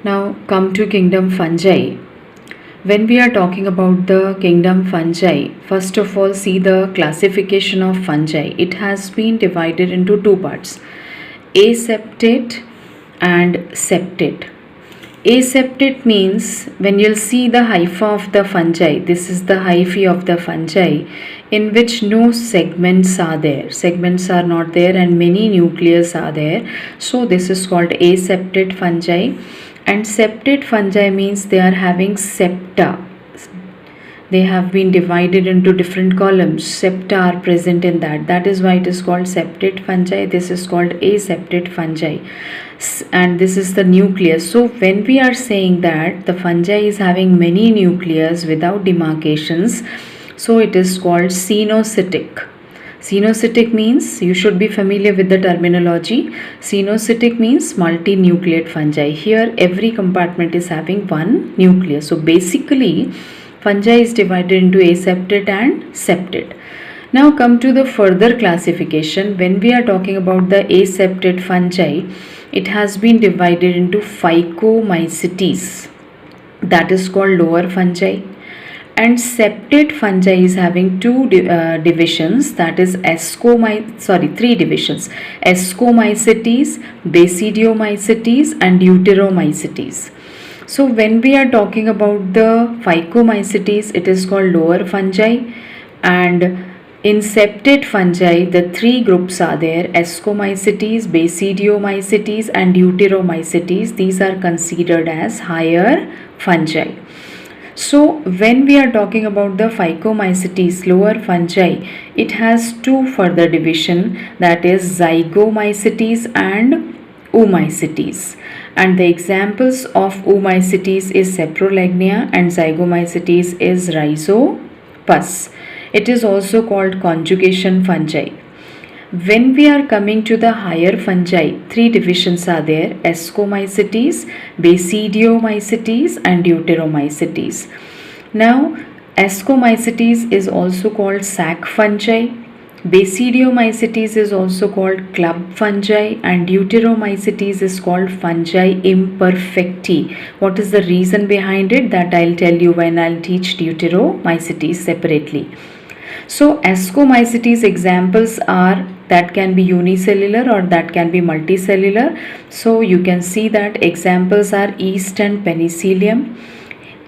Now come to kingdom fungi. When we are talking about the kingdom fungi, first of all see the classification of fungi. It has been divided into two parts, aseptate and septate. Aseptate means when you'll see the hypha of the fungi, this is the hyphae of the fungi in which no segments are there. Segments are not there and many nucleus are there. So this is called aseptate fungi. And septate fungi means they are having septa. They have been divided into different columns. Septa are present in that. That is why it is called septate fungi. This is called aseptate fungi. And this is the nucleus. So when we are saying that the fungi is having many nucleus without demarcations, so it is called cenocytic. Cenocytic means, you should be familiar with the terminology. Cenocytic means multinucleate fungi. Here every compartment is having one nucleus. So basically fungi is divided into aseptate and septate. Now come to the further classification. When we are talking about the aseptate fungi, it has been divided into Phycomycetes. That is called lower fungi. And septate fungi is having two divisions, that is three divisions: Ascomycetes, Basidiomycetes and Deuteromycetes. So when we are talking about the Phycomycetes, it is called lower fungi, and in septate fungi the three groups are there: Ascomycetes, Basidiomycetes and Deuteromycetes. These are considered as higher fungi. So when we are talking about the Phycomycetes, lower fungi, it has two further division, that is Zygomycetes and Oomycetes. And the examples of Oomycetes is Saprolegnia and Zygomycetes is Rhizopus. It is also called conjugation fungi. When we are coming to the higher fungi, three divisions are there: Ascomycetes, Basidiomycetes and Deuteromycetes. Now Ascomycetes is also called sac fungi, Basidiomycetes is also called club fungi, and Deuteromycetes is called fungi imperfecti. What is the reason behind it? That I'll tell you when I'll teach Deuteromycetes separately. So Ascomycetes examples are, that can be unicellular or that can be multicellular. So you can see that examples are yeast and penicillium.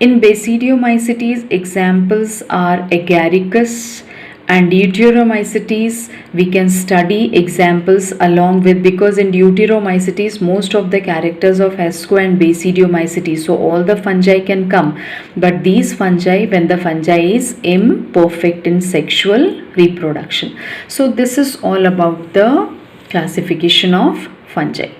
In Basidiomycetes examples are agaricus, and Deuteromycetes we can study examples along with, because in Deuteromycetes most of the characters of Asco and Basidiomycetes, so all the fungi can come, but these fungi, when the fungi is imperfect in sexual reproduction. So this is all about the classification of fungi.